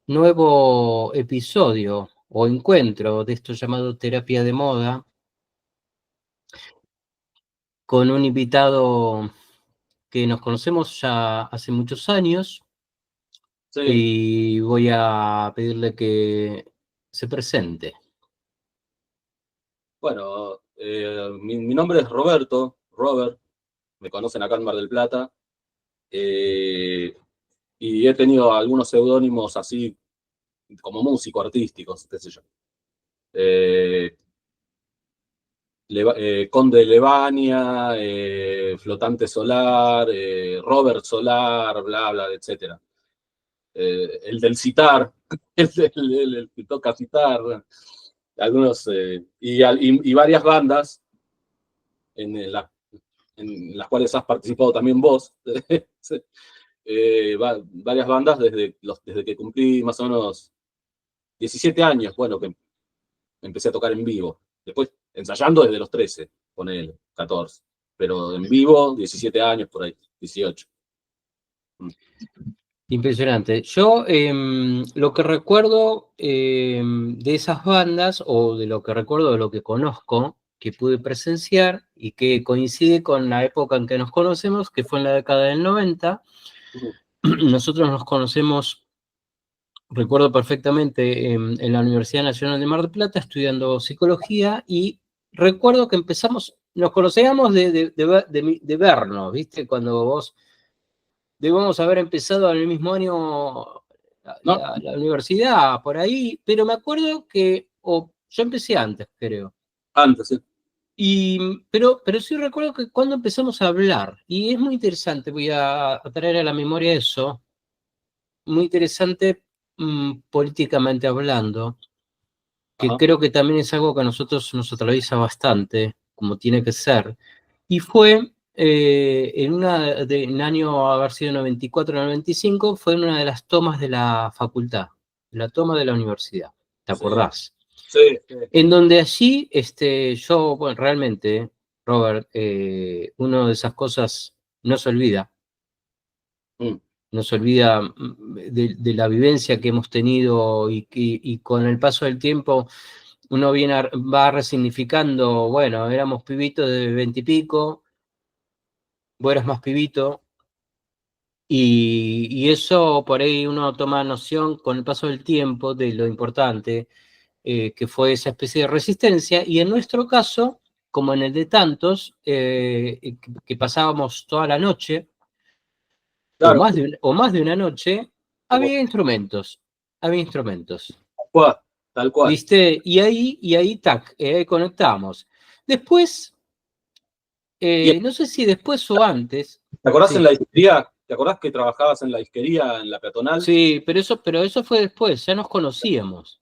nuevo episodio o encuentro de esto llamado Terapia de Moda con un invitado que nos conocemos ya hace muchos años Sí, y voy a pedirle que se presente. bueno, mi nombre es Roberto, Robert, me conocen acá en Mar del Plata, eh, y he tenido algunos seudónimos así como músico, artísticos, qué sé yo. Eh, Conde Levania, Flotante Solar, Robert Solar, bla, bla, etcétera. El del citar, el que toca citar, bueno, algunos, y varias bandas en la en las cuales has participado también vos, varias bandas desde que cumplí más o menos 17 años, bueno, que empecé a tocar en vivo. Después ensayando desde los 13, con él, 14. Pero en vivo, 17 años, por ahí, 18. Impresionante. Yo lo que recuerdo de esas bandas, o de lo que recuerdo de lo que conozco, que pude presenciar y que coincide con la época en que nos conocemos, que fue en la década del 90. Nosotros nos conocemos, recuerdo perfectamente, en la Universidad Nacional de Mar del Plata, estudiando psicología, y recuerdo que nos conocíamos de vernos, ¿viste? Cuando vos debemos haber empezado en el mismo año ¿No? la universidad, por ahí, pero me acuerdo que, o yo empecé antes, creo. Antes, sí. Pero sí recuerdo que cuando empezamos a hablar, y es muy interesante, voy a traer a la memoria eso, muy interesante políticamente hablando, que Ajá. creo que también es algo que a nosotros nos atraviesa bastante, como tiene que ser, y fue en año haber sido 94 o 95, fue en una de las tomas de la facultad, la toma de la universidad, ¿te Sí, acordás? sí, sí. En donde allí, yo, bueno, realmente, Robert, una de esas cosas no se olvida, Mm. no se olvida de la vivencia que hemos tenido y con el paso del tiempo uno va resignificando, bueno, éramos pibitos de 20 y pico, vos eras más pibito, y eso por ahí uno toma noción con el paso del tiempo de lo importante que fue esa especie de resistencia, y en nuestro caso, como en el de tantos, que pasábamos toda la noche, Claro, o más de una noche, como había instrumentos, había instrumentos. tal cual, tal cual. ¿Viste? Y ahí, tac, conectamos. Después, ¿Y no sé si después o antes, te acordás en sí, la disquería? ¿Te acordás que trabajabas en la disquería en la peatonal? sí, pero eso fue después, ya nos conocíamos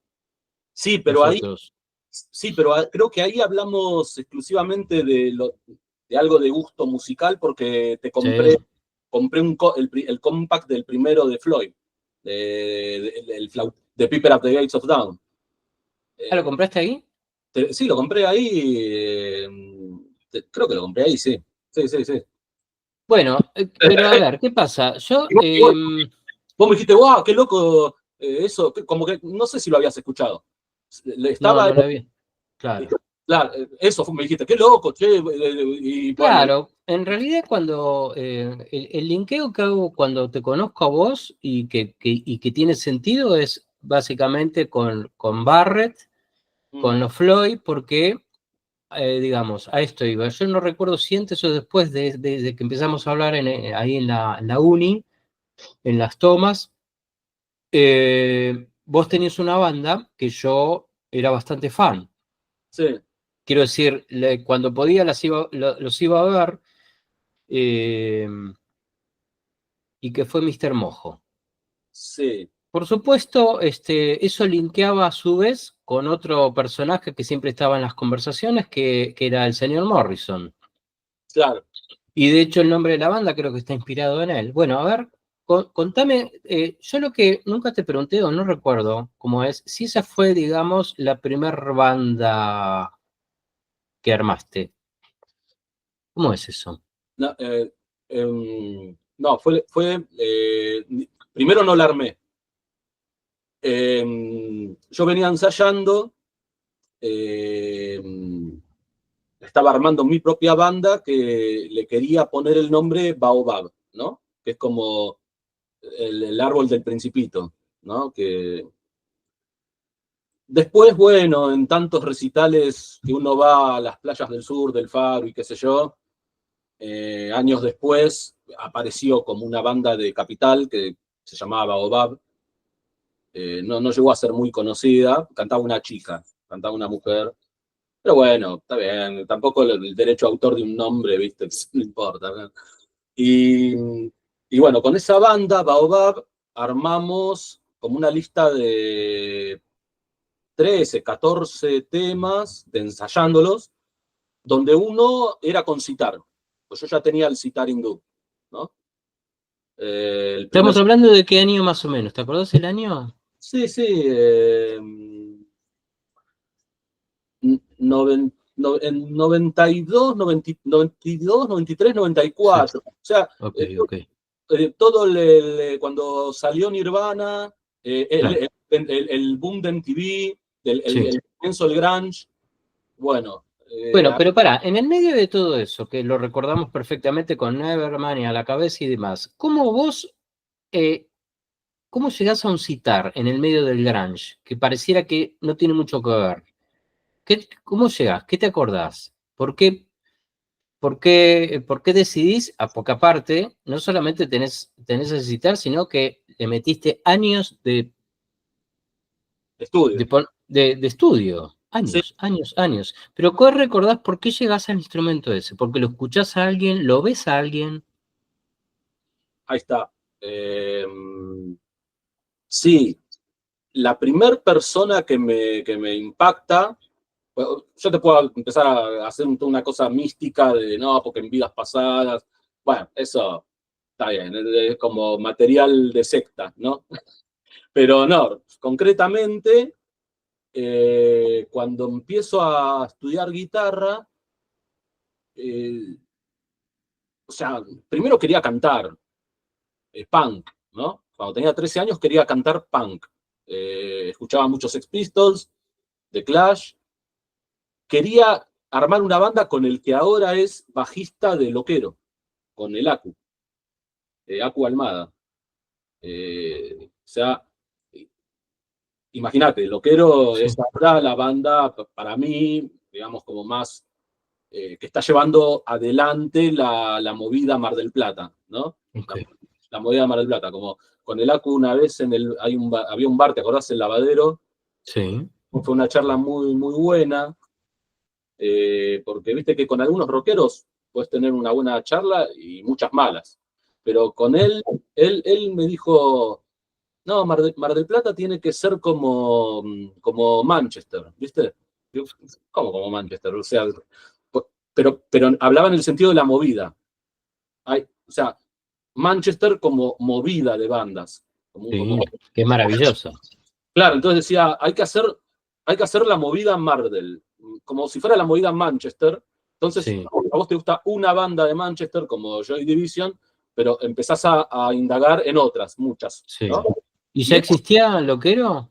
Sí, pero ahí nosotros. Sí, pero creo que ahí hablamos exclusivamente de algo de gusto musical porque te Sí. compré el compact del primero de Floyd, de Piper at the Gates of Dawn. ¿Ah, lo Eh, compraste ahí? sí, lo compré ahí, creo que lo compré ahí, sí. Sí, sí, sí. Bueno, pero a ver, ¿qué pasa? Yo, Vos me dijiste, wow, qué loco eso, como que no sé si lo habías escuchado. no, Estaba, no lo vi. Claro. claro, me dijiste, qué loco, che, y bueno, Claro, en realidad cuando el linkeo que hago cuando te conozco a vos y que tiene sentido es básicamente con Barrett, mm, con los Floyd, porque, digamos, a esto iba. Yo no recuerdo si antes o después de que empezamos a hablar ahí en la uni, en las tomas, vos tenías una banda que yo era bastante fan. sí. Quiero decir, cuando podía los iba a ver, eh, y que fue Mr. Mojo. Sí, Por supuesto, eso linkeaba a su vez con otro personaje que siempre estaba en las conversaciones, que era el señor Morrison. claro. Y de hecho el nombre de la banda creo que está inspirado en él. Bueno, a ver, contame, yo lo que nunca te pregunté o no recuerdo cómo es, si esa fue, digamos, la primer banda que armaste. ¿Cómo es eso? No, no, primero no la armé. Yo venía ensayando, estaba armando mi propia banda que le quería poner el nombre Baobab, ¿no? Que es como el árbol del Principito, ¿no? Que después, bueno, en tantos recitales que uno va a las playas del sur, del Faro y qué sé yo, años después apareció como una banda de Capital que se llamaba Baobab. No llegó a ser muy conocida, cantaba una chica, cantaba una mujer. Pero bueno, está bien, tampoco el derecho a autor de un nombre, ¿viste? No importa, ¿no? Y, y bueno, con esa banda, Baobab, armamos como una lista de 13, 14 temas, de ensayándolos, donde uno era con citar. Pues yo ya tenía el citar hindú, ¿no? El primer... Estamos hablando de qué año más o menos, ¿te acordás el año? Sí, sí. En 92, 92, 93, Sí, 94. O sea, ok, ok, todo cuando salió Nirvana, claro. el boom de MTV, Sí. el comienzo del grunge, bueno, Bueno, pero pará, en el medio de todo eso, que lo recordamos perfectamente con Nevermind y a la cabeza y demás, ¿cómo vos, eh, cómo llegás a un citar en el medio del grunge, que pareciera que no tiene mucho que ver? ¿Cómo llegás? ¿Qué te acordás? ¿Por qué decidís? Porque aparte, no solamente tenés ese citar, sino que le metiste años estudio. de estudio. Sí, Años, años, años. Pero ¿qué recordás por qué llegás al instrumento ese? ¿Porque lo escuchás a alguien, lo ves a alguien? ahí está. Sí, la primer persona que me impacta. Bueno, yo te puedo empezar a hacer una cosa mística de no, porque en vidas pasadas. Bueno, eso está bien, es como material de secta, ¿no? Pero no, concretamente, cuando empiezo a estudiar guitarra, eh, o sea, primero quería cantar punk, ¿no? Cuando tenía 13 años quería cantar punk. Escuchaba muchos Sex Pistols, The Clash. Quería armar una banda con el que ahora es bajista de Loquero, con el Aku, Aku Almada. O sea, imagínate, Loquero Sí. es ahora la banda, para mí, digamos, como más, que está llevando adelante la movida Mar del Plata, ¿no? Ok. La, la movida Mar del Plata, como con el Aku una vez había un bar, ¿te acordás? El Lavadero. Sí. Fue una charla muy, muy buena. Porque viste que con algunos rockeros puedes tener una buena charla y muchas malas. Pero con él me dijo, no, Mar del Plata tiene que ser como Manchester, ¿viste? Yo, ¿cómo como Manchester? O sea, pero hablaba en el sentido de la movida. O sea, Manchester como movida de bandas. Sí. Qué maravilloso. Claro, entonces decía, hay que hacer la movida Mardel, como si fuera la movida Manchester. Entonces, Sí, a vos te gusta una banda de Manchester como Joy Division, pero empezás a indagar en otras, muchas, ¿no? sí. ¿Y ya Y existía Loquero?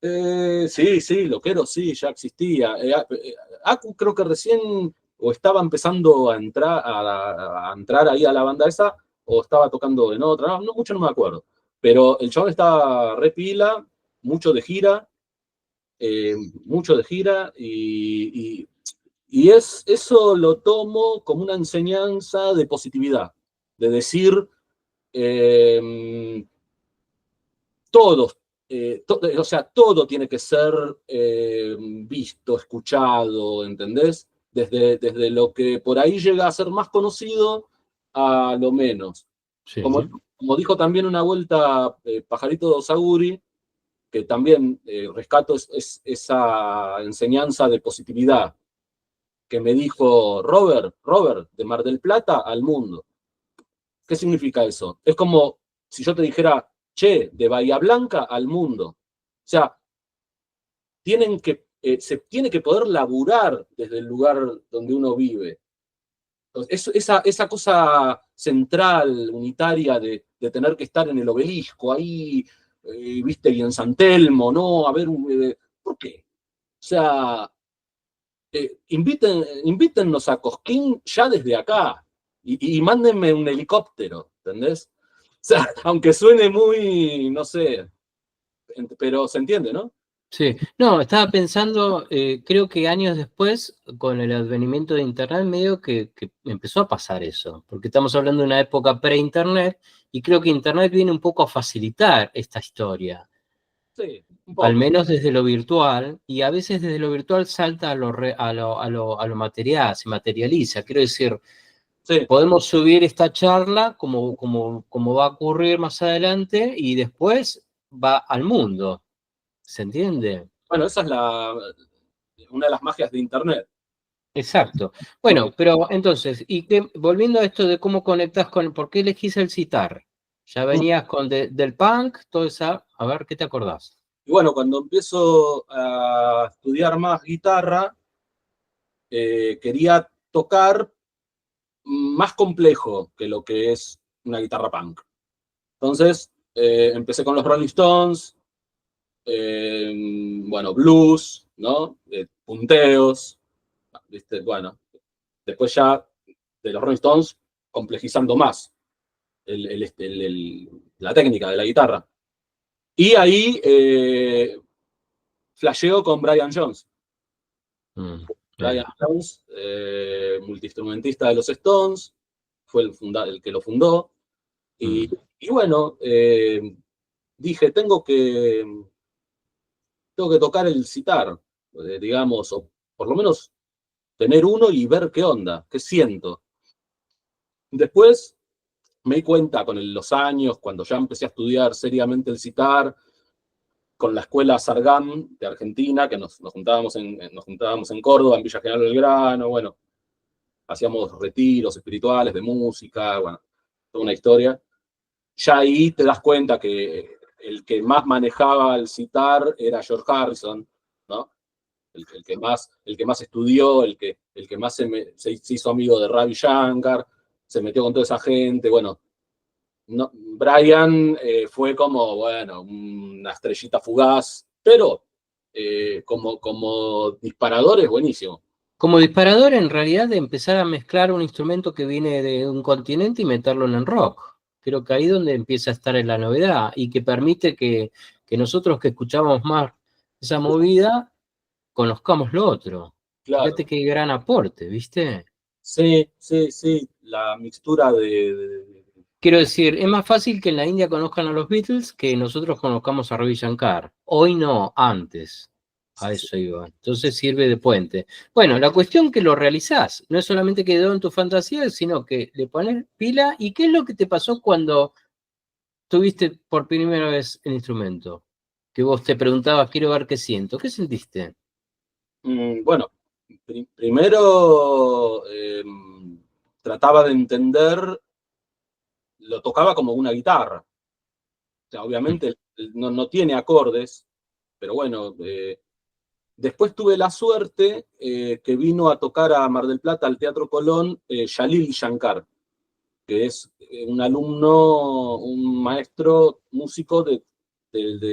sí, sí, Loquero sí, ya existía. Aku creo que recién o estaba empezando a entrar ahí a la banda esa, o estaba tocando en otra, mucho no me acuerdo. Pero el chabón estaba re pila, mucho de gira, eh, mucho de gira y eso lo tomo como una enseñanza de positividad, de decir, eh, todos, o sea, todo tiene que ser visto, escuchado, ¿entendés? Desde lo que por ahí llega a ser más conocido a lo menos. Como, Sí, como dijo también una vuelta Pajarito de Osaguri, que también rescato esa enseñanza de positividad que me dijo Robert, de Mar del Plata al mundo. ¿Qué significa eso? Es como si yo te dijera, che, de Bahía Blanca al mundo. O sea, se tiene que poder laburar desde el lugar donde uno vive. Esa cosa central, unitaria de tener que estar en el obelisco, ahí viste, y en San Telmo, no, a ver, ¿por qué? O sea, invítennos a Cosquín ya desde acá y mándenme un helicóptero, ¿entendés? O sea, aunque suene muy, no sé, pero se entiende, ¿no? Sí, no, estaba pensando, creo que años después, con el advenimiento de Internet, medio que empezó a pasar eso, porque estamos hablando de una época pre-Internet, y creo que Internet viene un poco a facilitar esta historia, Sí, un al poco. menos desde lo virtual, y a veces desde lo virtual salta a lo material, se materializa. Quiero decir, Sí. podemos subir esta charla como va a ocurrir más adelante, y después va al mundo, ¿se entiende? Bueno, esa es una de las magias de Internet. Exacto. Bueno, pero entonces, volviendo a esto de cómo conectas ¿por qué elegís el citar? Ya venías del punk, todo esa, a ver, ¿qué te acordás? Y bueno, cuando empiezo a estudiar más guitarra, quería tocar más complejo que lo que es una guitarra punk. Entonces, empecé con los Rolling Stones, bueno, blues, ¿no? Punteos, ¿viste? Bueno, después ya de los Rolling Stones, complejizando más la técnica de la guitarra. Y ahí flasheo con Brian Jones. Mm, Brian mira, Jones, multiinstrumentista de los Stones, fue el que lo fundó. Y, mm, y bueno, dije, tengo que tocar el sitar, digamos, o por lo menos tener uno y ver qué onda, qué siento. Después me di cuenta con los años, cuando ya empecé a estudiar seriamente el sitar, con la escuela Sargam de Argentina, que nos juntábamos en Córdoba, en Villa General Belgrano, bueno, hacíamos retiros espirituales de música, bueno, toda una historia. Ya ahí te das cuenta que el que más manejaba el sitar era George Harrison, ¿no? El que más estudió, el que más se hizo amigo de Ravi Shankar, se metió con toda esa gente, bueno, no, Brian fue como, bueno, una estrellita fugaz, pero como disparador es buenísimo. como disparador, en realidad, de empezar a mezclar un instrumento que viene de un continente y meterlo en el rock. Creo que ahí es donde empieza a estar en la novedad y que permite que nosotros que escuchamos más esa movida, conozcamos lo otro. Claro. Fíjate qué gran aporte, ¿viste? Sí, sí, sí, la mixtura Quiero decir, es más fácil que en la India conozcan a los Beatles que nosotros conozcamos a Ravi Shankar. Hoy no, antes. A sí, eso iba. Entonces sirve de puente. Bueno, la cuestión que lo realizás, no es solamente quedó en tu fantasía, sino que le pones pila. ¿Y qué es lo que te pasó cuando tuviste por primera vez el instrumento? Que vos te preguntabas, quiero ver qué siento. ¿Qué sentiste? bueno, primero trataba de entender, lo tocaba como una guitarra. O sea, Mm, obviamente no tiene acordes, pero bueno, después tuve la suerte que vino a tocar a Mar del Plata, al Teatro Colón, Jalil Shankar, que es un alumno, un maestro músico de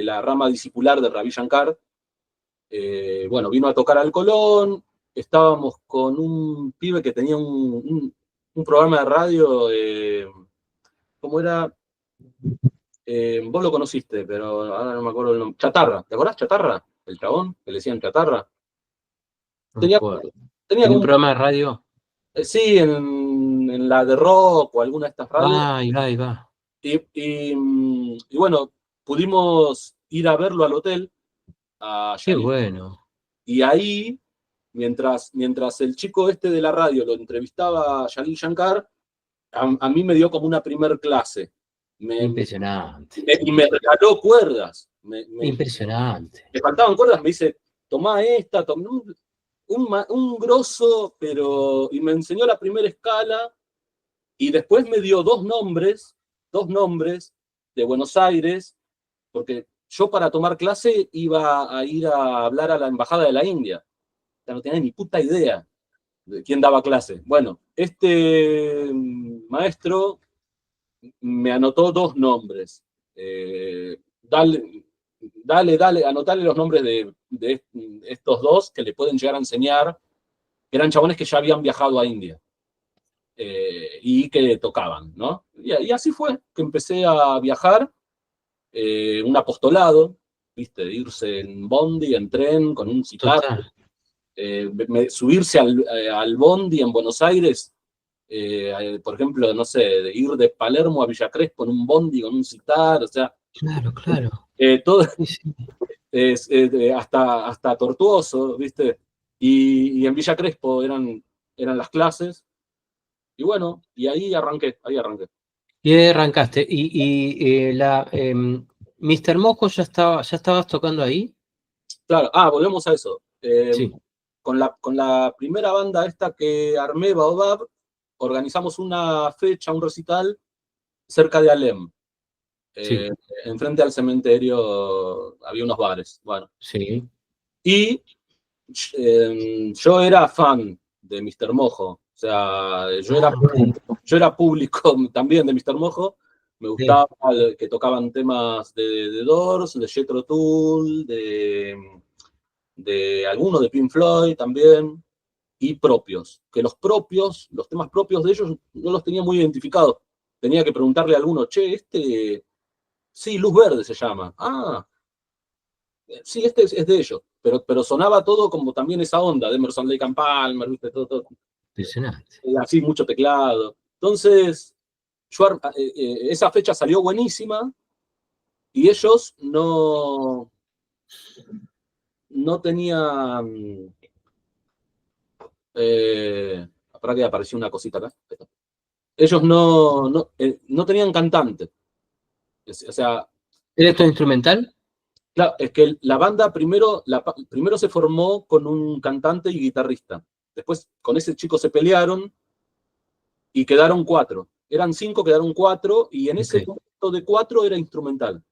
la rama discipular de Ravi Shankar. Bueno, vino a tocar al Colón, estábamos con un pibe que tenía un programa de radio, ¿cómo era? Vos lo conociste, pero ahora no me acuerdo el nombre. Chatarra, ¿te acordás Chatarra? El chabón, que le decían Chatarra. no me Tenía, acuerdo. tenía ¿Tenía un como, programa de radio? sí, en la de rock o alguna de estas radios. Ah, ahí va, ahí va. Y bueno, pudimos ir a verlo al hotel, a Qué Jalil. bueno. Y ahí, mientras el chico este de la radio lo entrevistaba a Jalil Shankar, a mí me dio como una primer clase. Impresionante. Y me regaló cuerdas. Impresionante. Me faltaban cuerdas, me dice, tomá esta, tomá un grosso, pero. Y me enseñó la primera escala, y después me dio dos nombres de Buenos Aires, porque yo para tomar clase iba a ir a hablar a la embajada de la India. O sea, no tenía ni puta idea de quién daba clase. Bueno, este maestro me anotó dos nombres. dale, anotale los nombres de estos dos que le pueden llegar a enseñar, que eran chabones que ya habían viajado a India y que tocaban, ¿no? Y así fue que empecé a viajar, un apostolado, ¿viste? De irse en bondi, en tren, con un sitar, Total. subirse al bondi en Buenos Aires, por ejemplo, no sé, de ir de Palermo a Villa Crespo en un bondi con un sitar, o sea, Claro, claro. todo Sí, sí. hasta Tortuoso, ¿viste? Y en Villa Crespo eran las clases, y bueno, y ahí arranqué. Y ahí arrancaste. Mr. Mojo ya estabas tocando ahí. Claro, volvemos a eso. Sí, Con la primera banda esta que armé, Baobab, organizamos una fecha, un recital cerca de Alem. sí, Eh, Enfrente al cementerio había unos bares. Bueno, sí. y yo era fan de Mr. Mojo. O sea, Ah, ok. yo era público también de Mr. Mojo. Me Sí, gustaba que tocaban temas de Doors, de Jethro Tull, de algunos de Pink Floyd también, y propios. Que los temas propios de ellos no los tenía muy identificados. Tenía que preguntarle a alguno, che, sí, Luz Verde se llama. Sí, es de ellos. Pero sonaba todo como también esa onda de Emerson Lake and Palmer, ¿viste? Todo, impresionante. así mucho teclado. Entonces, esa fecha salió buenísima y ellos no tenían. Para que apareció una cosita acá. Ellos no tenían cantante. O sea, ¿Eres todo instrumental? claro, es que la banda primero se formó con un cantante y guitarrista. Después con ese chico se pelearon y quedaron cuatro. Eran cinco, quedaron cuatro, y en Ok, ese punto de cuatro era instrumental.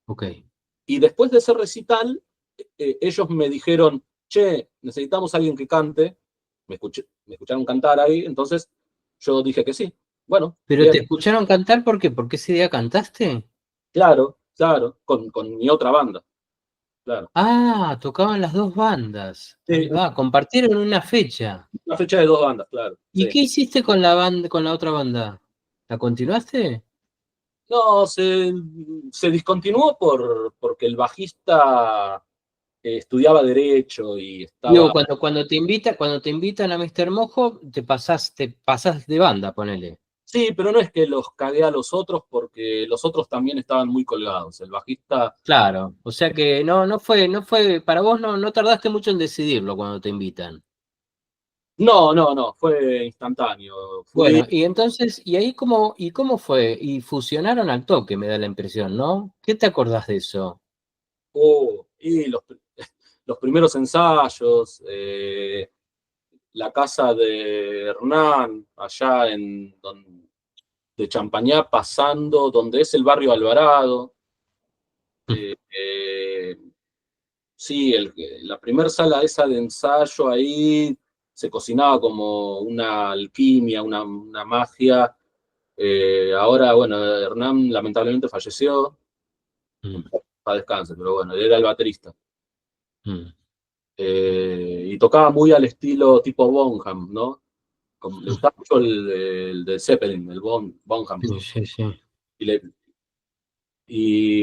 ok. Y después de ese recital, ellos me dijeron, che, necesitamos a alguien que cante. Me escucharon cantar ahí, entonces yo dije que sí. Bueno, ¿Pero te bien, escucharon cantar por qué? ¿Por qué ese día cantaste? claro, con mi otra banda, claro. Ah, tocaban las dos bandas. Ahí Sí, va, compartieron una fecha. una fecha de dos bandas, claro, ¿Y sí. qué hiciste con la banda, con la otra banda? ¿La continuaste? No, se discontinuó porque el bajista estudiaba Derecho y Digo, estaba. cuando te invitan a Mr. Mojo, te pasás de banda, ponele. Sí, pero no es que los cagué a los otros porque los otros también estaban muy colgados. El bajista. Claro, o sea que no fue, para vos no tardaste mucho en decidirlo cuando te invitan. No, fue instantáneo. Fui. Bueno, y entonces, ¿y cómo fue? Y fusionaron al toque, me da la impresión, ¿no? ¿Qué te acordás de eso? Y los primeros ensayos, la casa de Hernán, allá de Champañá, pasando, donde es el barrio Alvarado. Eh, sí, la primera sala esa de ensayo ahí se cocinaba como una alquimia, una magia. Ahora, bueno, Hernán lamentablemente falleció, Mm, a descanse, pero bueno, él era el baterista. mm, Y tocaba muy al estilo tipo Bonham, ¿no? Le gustaba mucho el de Zeppelin, el Bonham. sí, sí, sí. Y, le- y,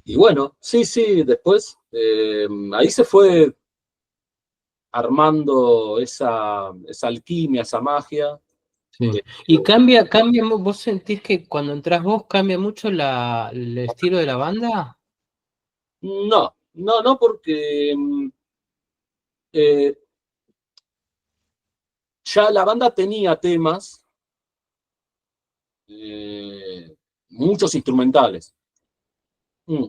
y bueno, sí, después ahí se fue armando esa alquimia, esa magia. Sí. Eh, Y cambia, ¿vos sentís que cuando entras vos cambia mucho el estilo de la banda? no, porque eh, ya la banda tenía temas, eh, muchos instrumentales, mm,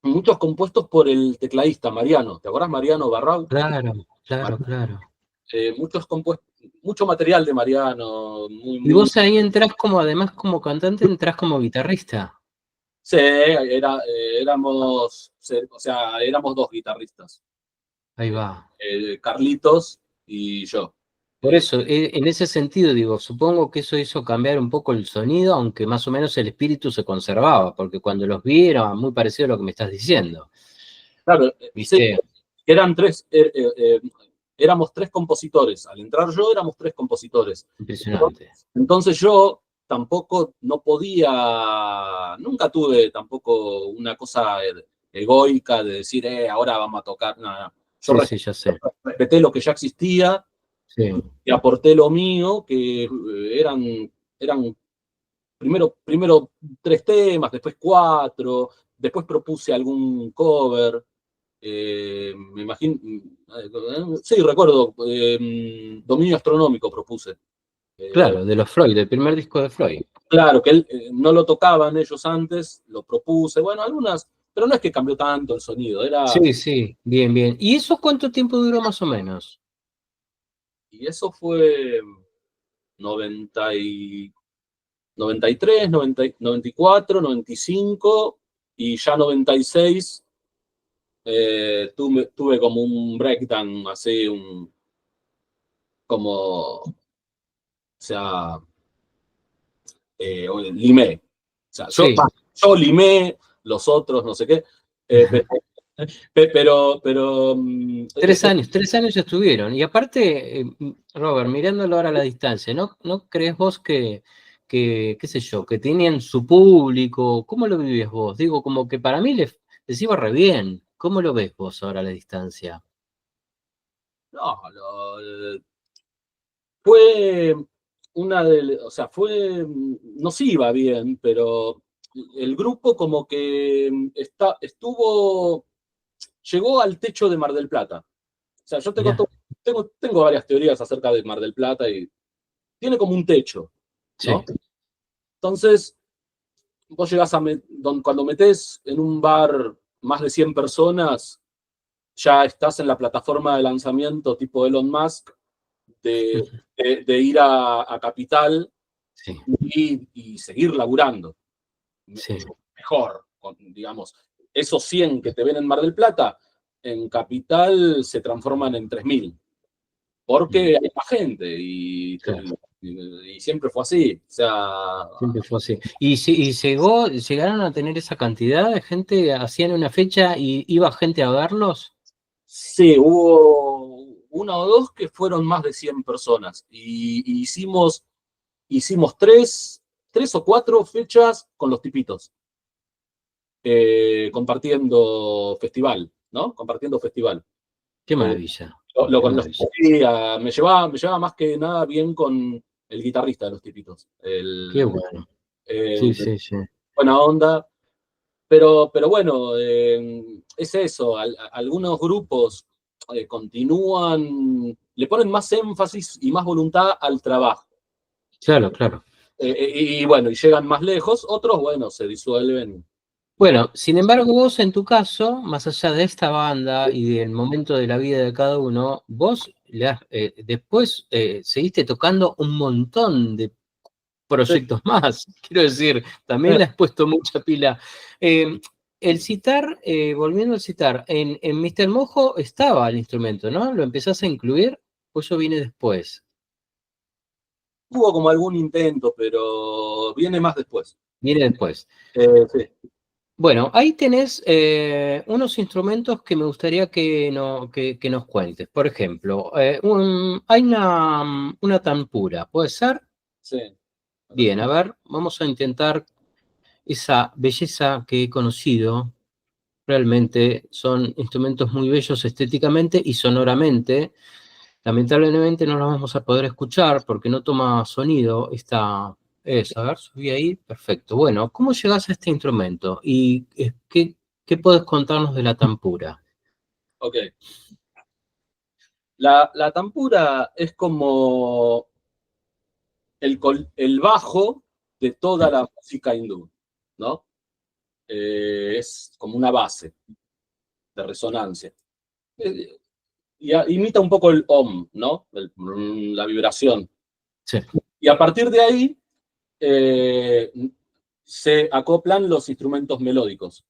muchos compuestos por el tecladista Mariano. ¿Te acordás Mariano Barrau? Claro, claro, claro. Muchos compuestos, mucho material de Mariano, muy, Y muy. vos ahí entrás además como cantante, entrás como guitarrista. Sí, o sea, éramos dos guitarristas, Ahí va. Carlitos y yo. Por eso, en ese sentido, digo, supongo que eso hizo cambiar un poco el sonido, aunque más o menos el espíritu se conservaba, porque cuando los vi era muy parecido a lo que me estás diciendo. Claro, sí, ¿Viste? eran tres, éramos tres compositores. Al entrar yo éramos tres compositores. Impresionante. Entonces yo tampoco no podía, nunca tuve tampoco una cosa egoica de decir, ahora vamos a tocar. No, no. Yo Sí, sí, ya sé. respeté lo que ya existía Sí, y aporté lo mío, que eran primero tres temas, después cuatro, después propuse algún cover. Me imagino, sí, recuerdo, Dominio Astronómico propuse. Eh, claro, de los Floyd, del primer disco de Floyd. claro, que él, no lo tocaban ellos antes, lo propuse, bueno, algunas, pero no es que cambió tanto el sonido, Sí, sí, bien, bien. ¿Y eso cuánto tiempo duró más o menos? y eso fue 93, 94, 95 y ya 96 tuve como un breakdown, así, como, o sea, limé. O sea, Sí. yo limé, los otros, no sé qué, pero 3 años estuvieron. Y aparte, Robert, mirándolo ahora a la distancia, ¿no crees vos qué sé yo, que tenían su público? ¿Cómo lo vivías vos? Digo, como que para mí les iba re bien. ¿Cómo lo ves vos ahora a la distancia? no, fue o sea, nos iba bien, pero el grupo como que llegó al techo de Mar del Plata. O sea, yo Mirá, tengo varias teorías acerca de Mar del Plata y tiene como un techo, sí, ¿no? Entonces, vos llegás cuando metés en un bar más de 100 personas, ya estás en la plataforma de lanzamiento tipo Elon Musk de ir a Capital sí, y seguir laburando. sí. Mejor, digamos. Esos 100 que te ven en Mar del Plata, en Capital se transforman en 3000 Mm, porque hay más gente claro, y siempre fue así. O sea, siempre fue así. ¿Y, llegaron a tener esa cantidad de gente, hacían una fecha y iba gente a verlos? sí, hubo una o dos que fueron más de 100 personas y hicimos tres o cuatro fechas con los tipitos, compartiendo festival, ¿no? Compartiendo festival. Qué Eh, maravilla, los conocía, me llevaba más que nada bien con el guitarrista de los tipitos. qué bueno. Eh, Sí, sí, sí. buena onda, pero bueno, es eso. Algunos grupos continúan, le ponen más énfasis y más voluntad al trabajo. Claro, claro. Y bueno, y llegan más lejos, otros, bueno, se disuelven. Bueno, sin embargo, vos en tu caso, más allá de esta banda y del momento de la vida de cada uno, vos después seguiste tocando un montón de proyectos más. Quiero decir, también le has puesto mucha pila. Eh, el citar, volviendo al citar, en Mr. Mojo estaba el instrumento, ¿no? ¿Lo empezás a incluir? Pues eso viene después. Hubo como algún intento, pero viene más después. Viene después. Sí, Bueno, ahí tenés unos instrumentos que me gustaría que nos cuentes. Por ejemplo, hay una tampura, ¿puede ser? sí. Bien, a ver, vamos a intentar esa belleza que he conocido. Realmente son instrumentos muy bellos estéticamente y sonoramente. Lamentablemente no los vamos a poder escuchar porque no toma sonido a ver, subí ahí, perfecto. Bueno, ¿cómo llegás a este instrumento? ¿Y qué podés contarnos de la tampura? Ok. La tampura es como el bajo de toda la música hindú, ¿no? Es como una base de resonancia. Eh, Imita un poco el om, ¿no? La vibración. Sí, Y a partir de ahí eh, se acoplan los instrumentos melódicos,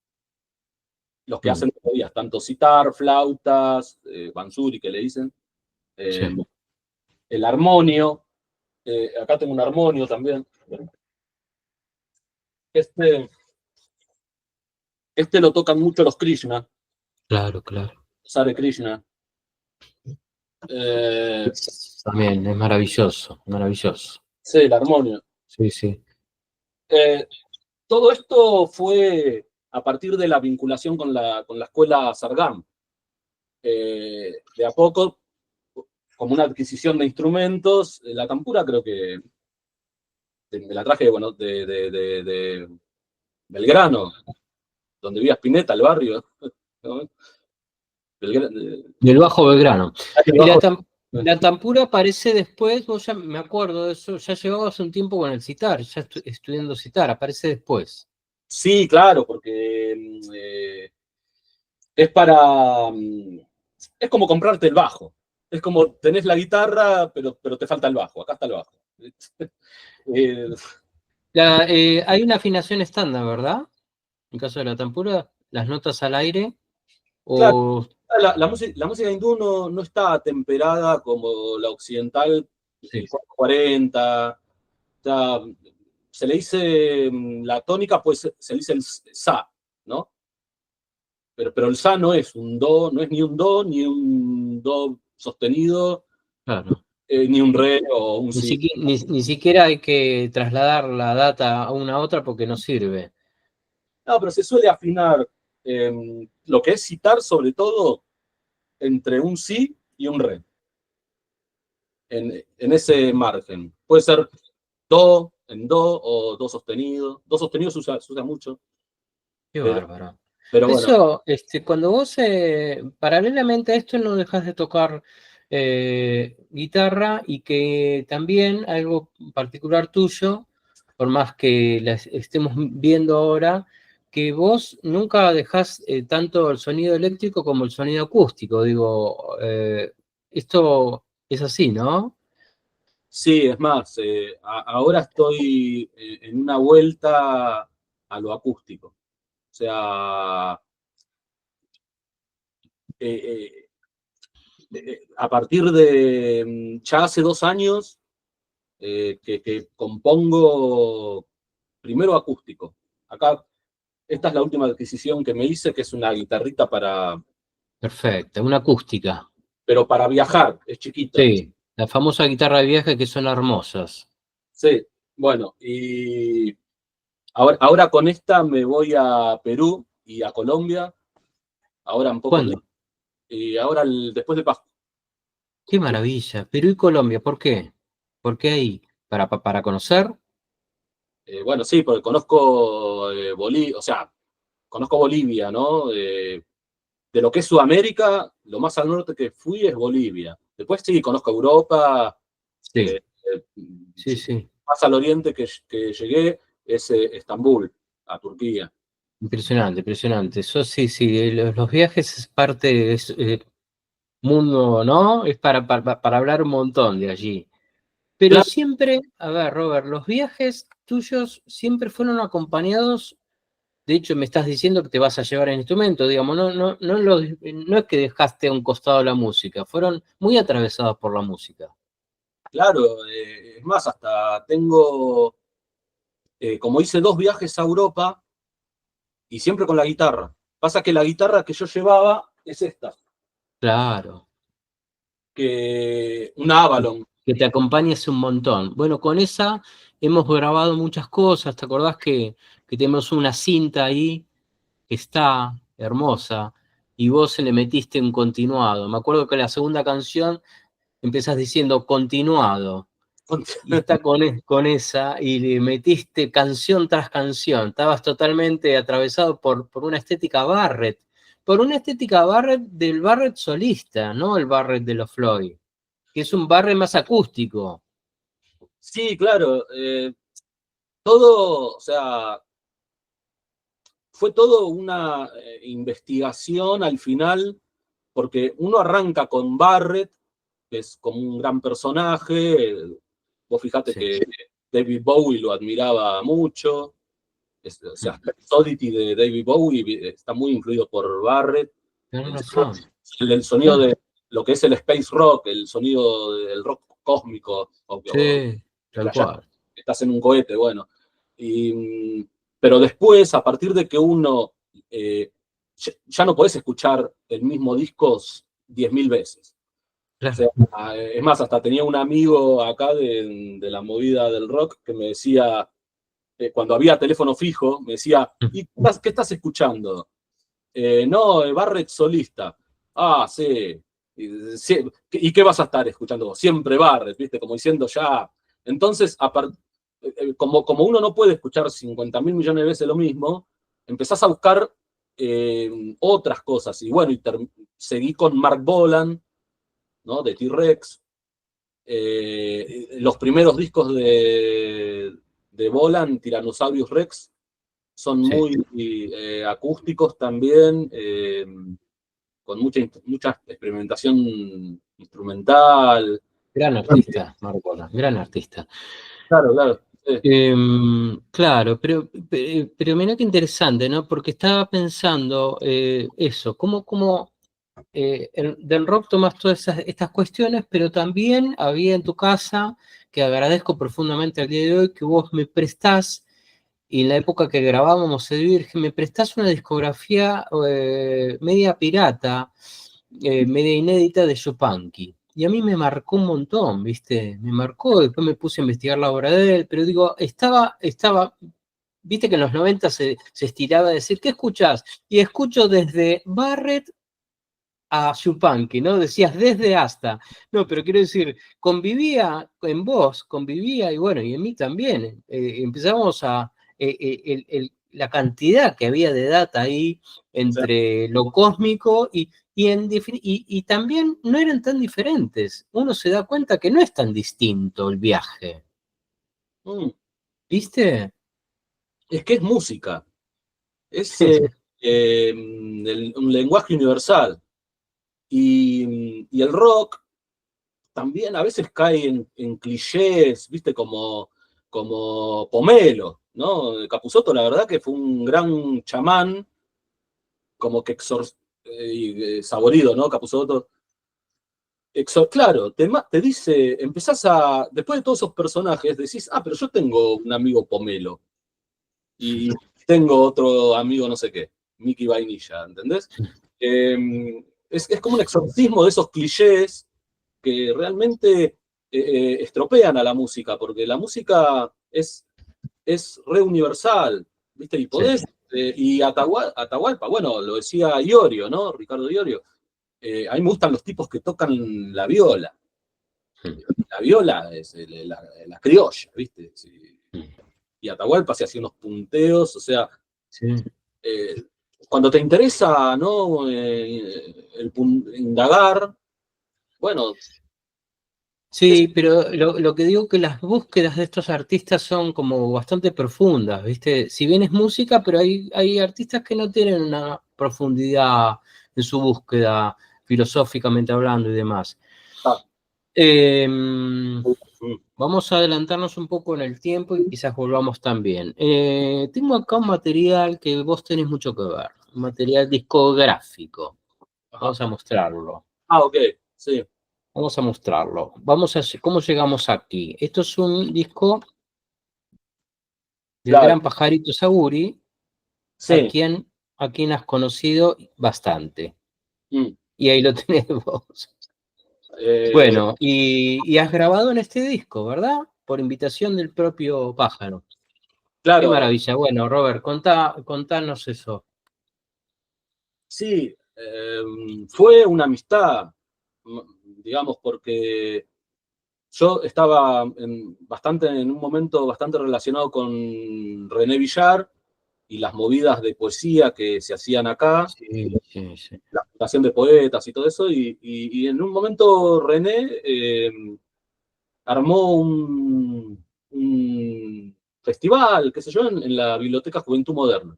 los que mm, hacen melodías, tanto sitar, flautas, bansuri que le dicen. sí, Eh, el armonio. Acá tengo un armonio también. Este, este lo tocan mucho los Krishna, Claro, claro. los Hare Krishna. También es maravilloso, maravilloso. Sí, el armonio. Sí, sí. Eh, Todo esto fue a partir de la vinculación con la escuela Sargam. De a poco, como una adquisición de instrumentos, la tampura creo que me la traje, bueno, de Belgrano, donde vivía Spinetta, el barrio, ¿no? Del Bajo Belgrano. Y Bajo- la tampura aparece después, vos ya me acuerdo de eso, ya llevabas un tiempo con el citar, ya estudiando citar, aparece después. Sí, claro, porque es para... es como comprarte el bajo. Es como tenés la guitarra, pero te falta el bajo. Acá está el bajo. Eh, Hay una afinación estándar, ¿verdad? En caso de la tampura, las notas al aire, claro, o... la música hindú no está temperada como la occidental, Sí, 440. O sea, se le dice la tónica, pues se le dice el sa, ¿no? Pero el sa no es un do, no es ni un do, ni un do sostenido, claro. ni un re o un si. Ni siquiera hay que trasladar la data a una a otra porque no sirve. No, pero se suele afinar lo que es citar, sobre todo, entre un si y un re, en ese margen. Puede ser do en do o do sostenido. Do sostenido se usa mucho, Qué pero, bárbaro. pero bueno. Eso, cuando vos, paralelamente a esto, no dejas de tocar guitarra y que también algo particular tuyo, por más que las estemos viendo ahora, que vos nunca dejás tanto el sonido eléctrico como el sonido acústico. Digo, esto es así, ¿no? Sí, es más, ahora estoy en una vuelta a lo acústico. O sea, eh, a partir de ya hace 2 años que compongo primero acústico. Acá, esta es la última adquisición que me hice, que es una guitarrita Perfecto, una acústica. pero para viajar, es chiquita. Sí, la famosa guitarra de viaje que son hermosas. Sí, bueno, y ahora con esta me voy a Perú y a Colombia, ahora en poco ¿Cuándo? tiempo, y ahora después de Pascua. Qué maravilla. Perú y Colombia, ¿por qué? ¿Por qué ahí? ¿Para conocer? Bueno, sí, porque conozco Bolivia, o sea, conozco Bolivia, ¿no? De lo que es Sudamérica, lo más al norte que fui es Bolivia. Después sí, conozco Europa, Sí, eh, eh, sí, sí. más al oriente que llegué es Estambul, a Turquía. Impresionante, impresionante. Eso sí, sí, los viajes es parte, es mundo, ¿no? Es para hablar un montón de allí. Pero Claro, siempre, a ver, Robert, los viajes tuyos siempre fueron acompañados. De hecho, me estás diciendo que te vas a llevar el instrumento, digamos, no es que dejaste a un costado la música, fueron muy atravesados por la música. claro, es más, hasta tengo, como hice 2 viajes a Europa y siempre con la guitarra. Pasa que la guitarra que yo llevaba es esta, Claro, que una Avalon. que te acompañes un montón. Bueno, con esa hemos grabado muchas cosas, ¿te acordás que tenemos una cinta ahí que está hermosa y vos se le metiste un continuado? Me acuerdo que la segunda canción empezás diciendo continuado. Y está con esa, y le metiste canción tras canción. Estabas totalmente atravesado por una estética Barrett, por una estética Barrett del Barrett solista, no el Barrett de los Floyd, que es un Barrett más acústico. Sí, claro, todo, o sea, fue todo una investigación al final, porque uno arranca con Barrett, que es como un gran personaje. Vos fijate Sí, que David Bowie lo admiraba mucho. O sea, Oddity de David Bowie está muy influido por Barrett. tenés El, razón. el sonido Claro, de lo que es el space rock, el sonido del rock cósmico, o Sí, tal flashás, cual. estás en un cohete, bueno. Pero después, a partir de que uno, ya no podés escuchar el mismo disco 10.000 veces. O sea, Claro. es más, hasta tenía un amigo acá de la movida del rock que me decía, cuando había teléfono fijo, me decía, ¿y qué estás escuchando? No, Barrett solista. Ah, sí. ¿Y qué vas a estar escuchando vos? Siempre Barrett, ¿viste? Como diciendo ya. Entonces, como uno no puede escuchar 50.000 millones de veces lo mismo, empezás a buscar otras cosas. Y bueno, seguí con Mark Bolan, ¿no? De T-Rex. Los primeros discos de Bolan, Tyrannosaurus Rex, son Sí. muy acústicos también, con mucha experimentación instrumental. Gran artista, Marcona, gran artista. Claro, claro. Claro, pero mira qué interesante, ¿no? Porque estaba pensando eso, cómo del rock tomas todas estas cuestiones, pero también había en tu casa, que agradezco profundamente al día de hoy, que vos me prestás, y en la época que grabábamos El Virgen, me prestás una discografía media pirata, media inédita de Yupanqui. Y a mí me marcó un montón, ¿viste? Me marcó, después me puse a investigar la obra de él, pero digo, viste que en los 90 se estiraba a decir, ¿qué escuchás? Y escucho desde Barrett a Yupanqui, ¿no? Decías desde hasta. No, pero quiero decir, convivía en vos, convivía y bueno, y en mí también. Empezamos la cantidad que había de data ahí Sí. entre lo cósmico y también no eran tan diferentes. Uno se da cuenta que no es tan distinto el viaje, Mm. ¿viste? Es que es música, es Sí, un lenguaje universal. Y el rock también a veces cae en clichés, ¿viste? Como Pomelo, ¿no? Capusotto, la verdad que fue un gran chamán, como que saborido, ¿no? Capusotto. Claro, te dice, después de todos esos personajes, decís, ah, pero yo tengo un amigo Pomelo y tengo otro amigo no sé qué, Mickey Vainilla, ¿entendés? Es como un exorcismo de esos clichés que realmente estropean a la música, porque la música es re universal, ¿viste? Y sí. podés, y Atahualpa, bueno, lo decía Iorio, ¿no? Ricardo Iorio. A mí me gustan los tipos que tocan la viola. La viola es la criolla, ¿viste? Sí. Y Atahualpa se hacía unos punteos, o sea, Sí. eh, cuando te interesa, ¿no? Indagar, bueno, es, Sí, pero lo que digo que las búsquedas de estos artistas son como bastante profundas, ¿viste? Si bien es música, pero hay artistas que no tienen una profundidad en su búsqueda, filosóficamente hablando y demás. ah, Eh, mm, Vamos a adelantarnos un poco en el tiempo y quizás volvamos también. Tengo acá un material que vos tenés mucho que ver, un material discográfico. ajá. Vamos a mostrarlo. Ah, ok, sí, Vamos a mostrarlo. ¿Cómo llegamos aquí? Esto es un disco del claro, gran Pajarito Saguri, a sí. quien, a quien has conocido bastante. Mm. Y ahí lo tenés vos. Eh, Bueno, y has grabado en este disco, ¿verdad? Por invitación del propio Pájaro. Qué claro, maravilla. Bueno, Robert, contanos eso. sí, fue una amistad, digamos, porque yo estaba bastante en un momento bastante relacionado con René Villar y las movidas de poesía que se hacían acá, Sí, sí, sí. la Fundación de Poetas y todo eso, y en un momento René armó un festival, qué sé yo, en la Biblioteca Juventud Moderna,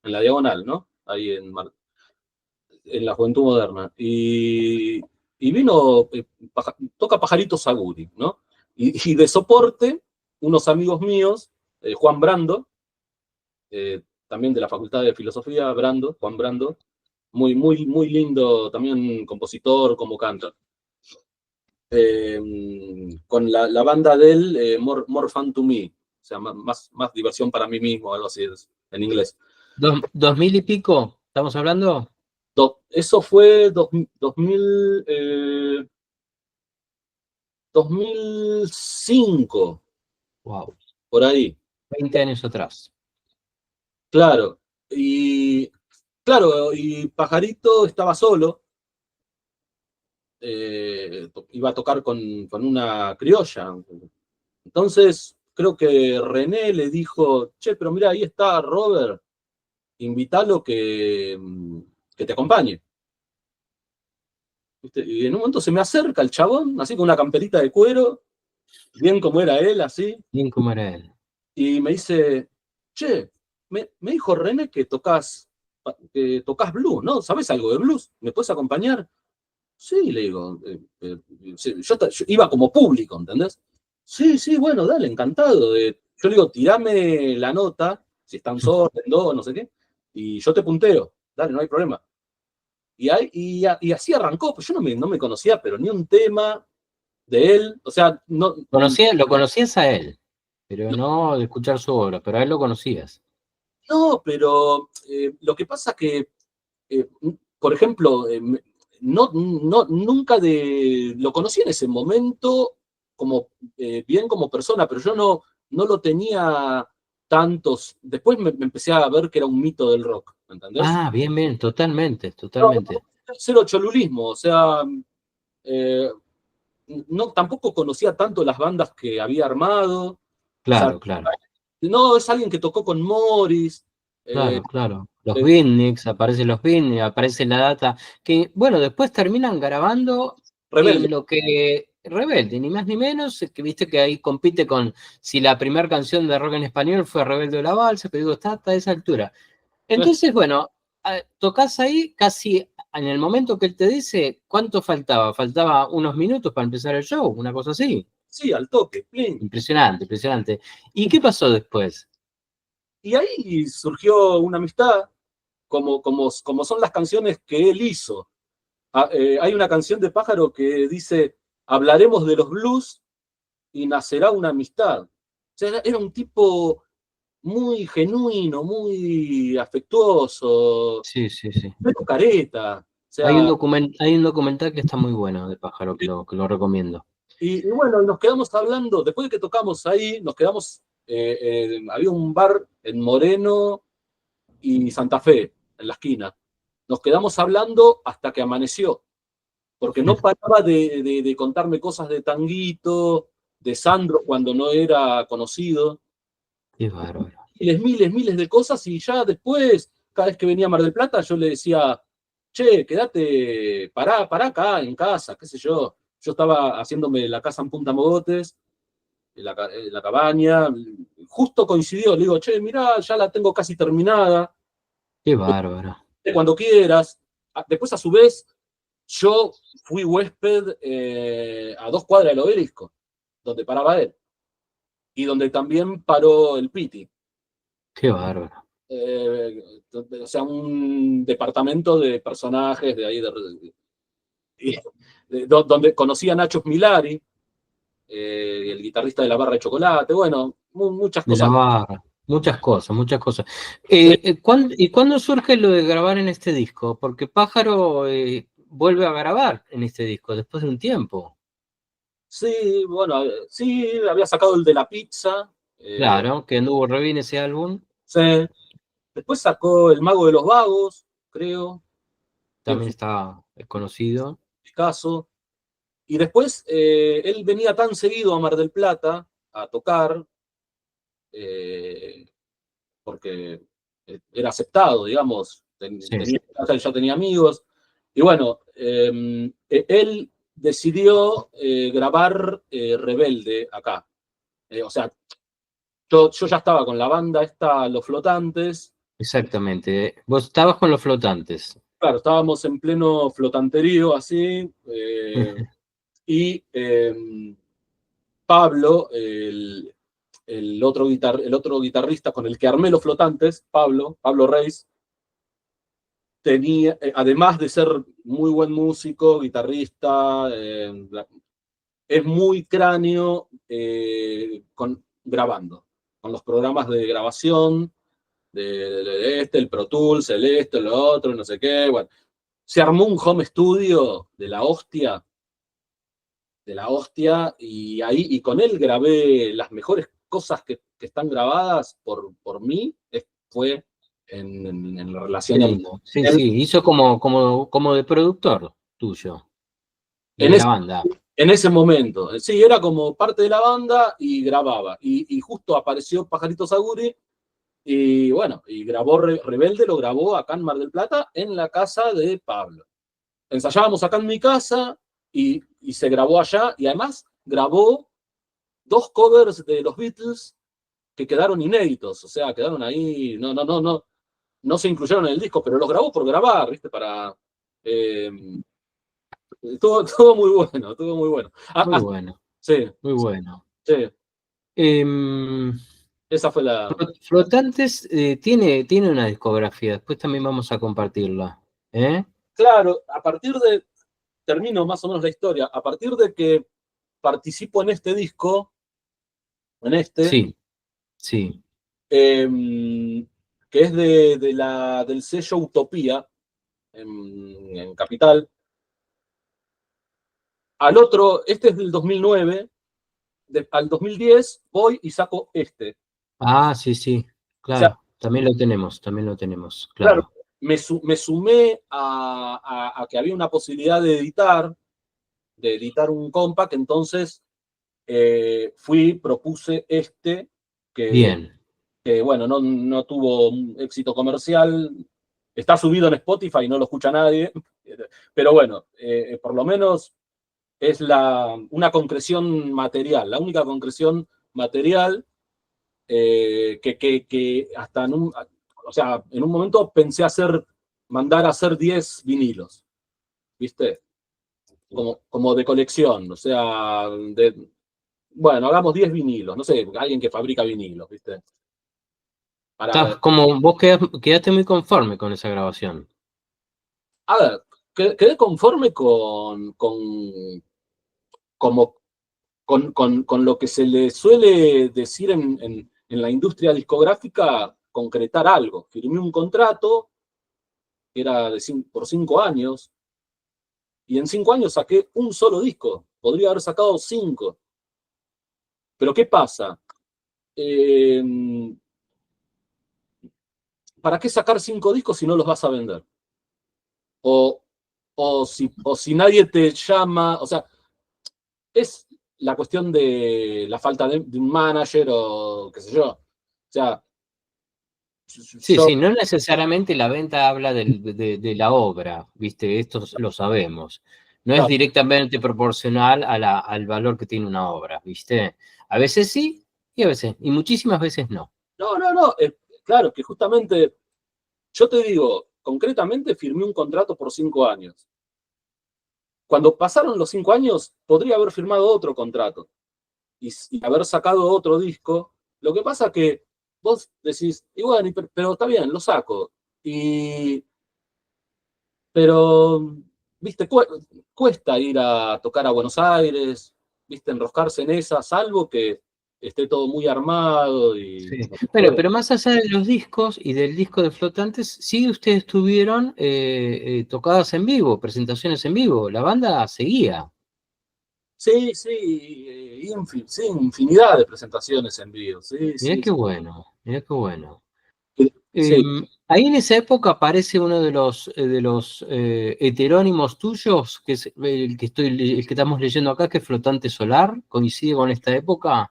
en la Diagonal, ¿no? Ahí en la Juventud Moderna. Y vino, toca Pajarito Saguri, ¿no? Y de soporte, unos amigos míos, Juan Brando, también de la Facultad de Filosofía, Juan Brando, muy lindo, también compositor, como canta. con la banda de él, More Fun to Me, o sea, más diversión para mí mismo, algo así en inglés. ¿Dos mil y pico? ¿Estamos hablando? Eso fue 2000, 2005, Wow, por ahí, 20 años atrás. claro. Y claro, y Pajarito estaba solo, iba a tocar con una criolla. Entonces, creo que René le dijo, che, pero mira, ahí está Robert, invítalo que te acompañe. ¿Viste? Y en un momento se me acerca el chabón, así con una camperita de cuero, bien como era él, así, Bien como era él. y me dice, che, me dijo René que tocas blues, ¿no? ¿Sabes algo de blues? ¿Me puedes acompañar? Sí, le digo, sí, yo iba como público, ¿entendés? Sí, sí, bueno, dale, encantado. Yo le digo, tirame la nota, si están solos, en do, no sé qué, y yo te punteo, dale, no hay problema. Y así arrancó, pues yo no me conocía, pero ni un tema de él, o sea, Lo conocías a él, pero no de escuchar su obra, pero a él lo conocías. no, pero lo que pasa que, eh, por ejemplo, nunca lo conocí en ese momento como bien como persona, pero yo no lo tenía tantos. Después me empecé a ver que era un mito del rock, ¿me entendés? Ah, bien, bien, totalmente, No, totalmente. cero cholulismo, o sea, eh, no, tampoco conocía tanto las bandas que había armado. O sea, Claro, claro, no es alguien que tocó con Morris, eh, claro, claro. Los eh, beatniks, aparecen los beatniks, aparece la data, que bueno, después terminan grabando Rebelde. en lo que Rebelde, ni más ni menos, que viste que ahí compite con si la primera canción de rock en español fue Rebelde de la Balsa, pero digo, está a esa altura. Entonces, bueno, tocas ahí casi en el momento que él te dice, ¿cuánto faltaba? Faltaba unos minutos para empezar el show, una cosa así. Sí, al toque, plin. Impresionante, impresionante. ¿Y qué pasó después? Y ahí surgió una amistad, como son las canciones que él hizo. Hay una canción de Pájaro que dice, hablaremos de los blues y nacerá una amistad. O sea, era un tipo muy genuino, muy afectuoso, Sí, sí, sí. pero careta. O Hay sea, hay un documental que está muy bueno de Pájaro, que lo recomiendo. y bueno, nos quedamos hablando, después de que tocamos ahí, nos quedamos, había un bar en Moreno y Santa Fe, en la esquina. Nos quedamos hablando hasta que amaneció, porque no paraba de contarme cosas de Tanguito, de Sandro cuando no era conocido, Qué bárbaro. miles de cosas, y ya después, cada vez que venía a Mar del Plata, yo le decía, che, quédate, pará acá en casa, qué sé yo. Yo estaba haciéndome la casa en Punta Mogotes, en la cabaña, justo coincidió, le digo, che, mirá, ya la tengo casi terminada, Qué bárbaro. cuando quieras. Después, a su vez, yo fui huésped a 2 cuadras del Obelisco, donde paraba él, y donde también paró el Piti. Qué bárbaro. O sea, un departamento de personajes de ahí, donde conocí a Nacho Milari, el guitarrista de la Barra de Chocolate, bueno, muchas De la cosas. barra. Muchas cosas, muchas cosas. Sí, ¿Y cuándo surge lo de grabar en este disco? Porque Pájaro vuelve a grabar en este disco después de un tiempo. sí, bueno, sí, había sacado el de la pizza. Claro, que anduvo re bien ese álbum. Sí. Después sacó El Mago de los Vagos, creo, bien También está conocido. caso. Y después él venía tan seguido a Mar del Plata a tocar, eh, porque era aceptado, digamos, Sí. ya tenía amigos. Y bueno, él decidió grabar Rebelde acá. O sea, yo ya estaba con la banda esta, Los Flotantes. Exactamente. Vos estabas con los flotantes. Claro, estábamos en pleno flotanterío así. Y Pablo, el otro guitarrista con el que armé Los Flotantes, Pablo Reis, tenía, además de ser muy buen músico, guitarrista, es muy cráneo grabando, con los programas de grabación, de este, el Pro Tools, el esto, el otro, no sé qué, bueno. Se armó un home studio de la hostia, y ahí, y con él grabé las mejores cosas que están grabadas por mí, fue en Qué relación a lindo. Sí, sí, hizo como de productor tuyo y en de ese, la banda. en ese momento. Sí, era como parte de la banda y grababa. Y justo apareció Pajarito Saguri y bueno, y grabó Rebelde, lo grabó acá en Mar del Plata, en la casa de Pablo. Ensayábamos acá en mi casa y se grabó allá, y además grabó 2 covers de los Beatles que quedaron inéditos, o sea, quedaron ahí, no se incluyeron en el disco, pero los grabó por grabar, ¿viste? Eh, estuvo muy bueno, estuvo muy bueno. Muy bueno, Sí, muy bueno. sí, Em, esa fue la... Flotantes tiene una discografía, después también vamos a compartirla. ¿Eh? Claro, termino más o menos la historia, a partir de que participo en este disco, en este, Sí, sí, que es del sello Utopía, en Capital. Al otro, este es del 2009, al 2010 voy y saco este. ah, sí, sí, O sea, claro, también lo tenemos, claro, claro. me sumé a que había una posibilidad de editar un compact, entonces propuse este, que, Bien, bueno, no tuvo un éxito comercial, está subido en Spotify, no lo escucha nadie, pero bueno, por lo menos es una concreción material, la única concreción material que hasta o sea, en un momento pensé mandar a hacer 10 vinilos, ¿viste? Como de colección, o sea, bueno, hagamos 10 vinilos, no sé, alguien que fabrica vinilos, ¿viste? estás como, vos quedaste muy conforme con esa grabación. A ver, quedé conforme como, con lo que se le suele decir en la industria discográfica, concretar algo. Firmé un contrato que era por 5 años, y en 5 años saqué un solo disco. Podría haber sacado 5. Pero ¿qué pasa? Eh, ¿Para qué sacar 5 discos si no los vas a vender? O, o si nadie te llama, o sea, es la cuestión de la falta de un manager o qué sé yo. O sea, Sí, yo, sí, no necesariamente la venta habla de la obra, ¿viste? Esto lo sabemos. No es claro, directamente proporcional al valor que tiene una obra, ¿viste? A veces sí y a veces, y muchísimas veces no. no, claro, que justamente, yo te digo, concretamente firmé un contrato por 5 años. Cuando pasaron los 5 años, podría haber firmado otro contrato y haber sacado otro disco. Lo que pasa que vos decís, y bueno, pero está bien, lo saco. Pero, viste, cuesta ir a tocar a Buenos Aires, viste, enroscarse en esa, salvo que esté todo muy armado y Sí. no Bueno, sé. pero más allá de los discos y del disco de Flotantes, sí ustedes tuvieron tocadas en vivo, presentaciones en vivo, la banda seguía. Sí, sí, sí, infinidad de presentaciones en vivo, sí, Mirá sí, qué bueno, mirá qué bueno. sí. Ahí en esa época aparece uno de los heterónimos tuyos, que es el que estamos leyendo acá, que es Flotante Solar, coincide con esta época,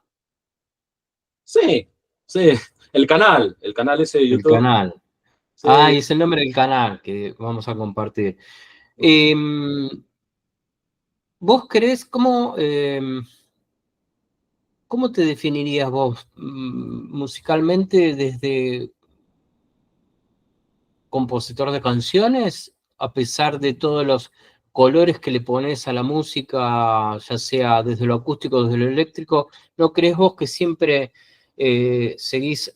Sí, sí, el canal ese de el YouTube, canal. Ah, sí. y es el nombre del canal que vamos a compartir. Em, ¿Vos creés cómo te definirías vos musicalmente desde compositor de canciones, a pesar de todos los colores que le pones a la música, ya sea desde lo acústico o desde lo eléctrico? ¿No crees vos que siempre seguís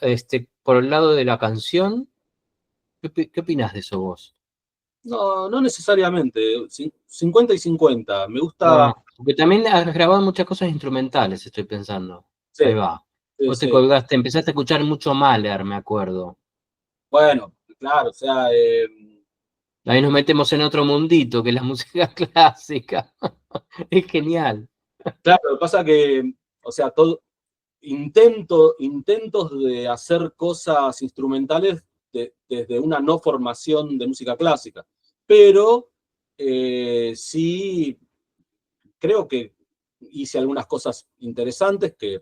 por el lado de la canción? ¿Qué opinás de eso vos? No, no necesariamente, 50 y 50. Me gusta, No. Porque también has grabado muchas cosas instrumentales, estoy pensando. Sí, Ahí va. sí, Vos te sí. colgaste, empezaste a escuchar mucho Mahler, me acuerdo. Bueno, claro, o sea, Ahí nos metemos en otro mundito, que es la música clásica. Es genial. claro, lo que pasa que, o sea, intentos de hacer cosas instrumentales desde una no formación de música clásica, pero sí creo que hice algunas cosas interesantes que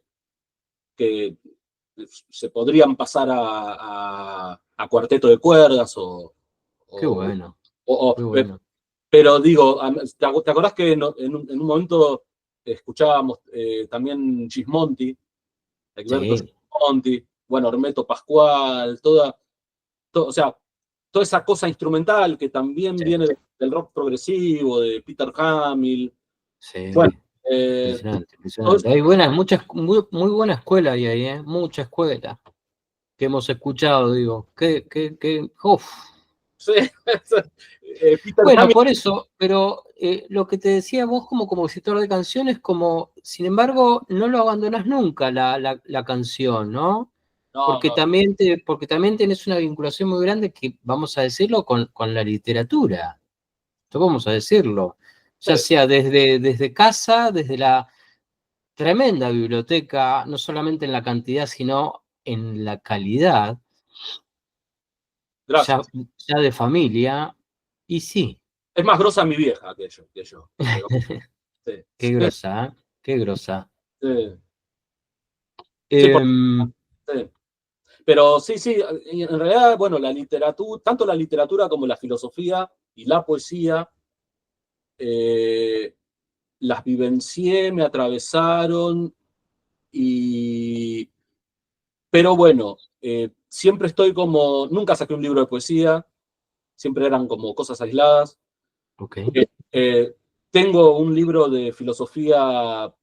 se podrían pasar a cuarteto de cuerdas Qué o, bueno, o- qué bueno. pero digo, ¿te acordás que en un momento escuchábamos también Gismonti, Egberto Sí, Gismonti, bueno, Hermeto Pascual, o sea, toda esa cosa instrumental que también sí, viene del rock progresivo, de Peter Hamill. Bueno, sí. eh, Impresionante, todo impresionante. Hay buenas, muchas, muy buena escuela ahí, ¿eh? Mucha escuela que hemos escuchado, digo. Uf. sí, Peter Bueno, Hamill, por eso, pero lo que te decía vos como compositor de canciones, como, sin embargo, no lo abandonás nunca la canción, ¿no? no, no, Porque también tenés una vinculación muy grande que, vamos a decirlo, con la literatura. Esto vamos a decirlo. Ya sí, sea desde casa, desde la tremenda biblioteca, no solamente en la cantidad, sino en la calidad, gracias. ya de familia, y sí, Es más grosa mi vieja que yo, pero sí, qué sí, grosa, ¿eh? Qué grosa. sí, sí, Em, sí. Pero sí, sí, en realidad, bueno, la literatura, tanto la literatura como la filosofía y la poesía, eh, las vivencié, me atravesaron, y, pero bueno, siempre estoy como, nunca saqué un libro de poesía, siempre eran como cosas aisladas. ok, Eh, tengo un libro de filosofía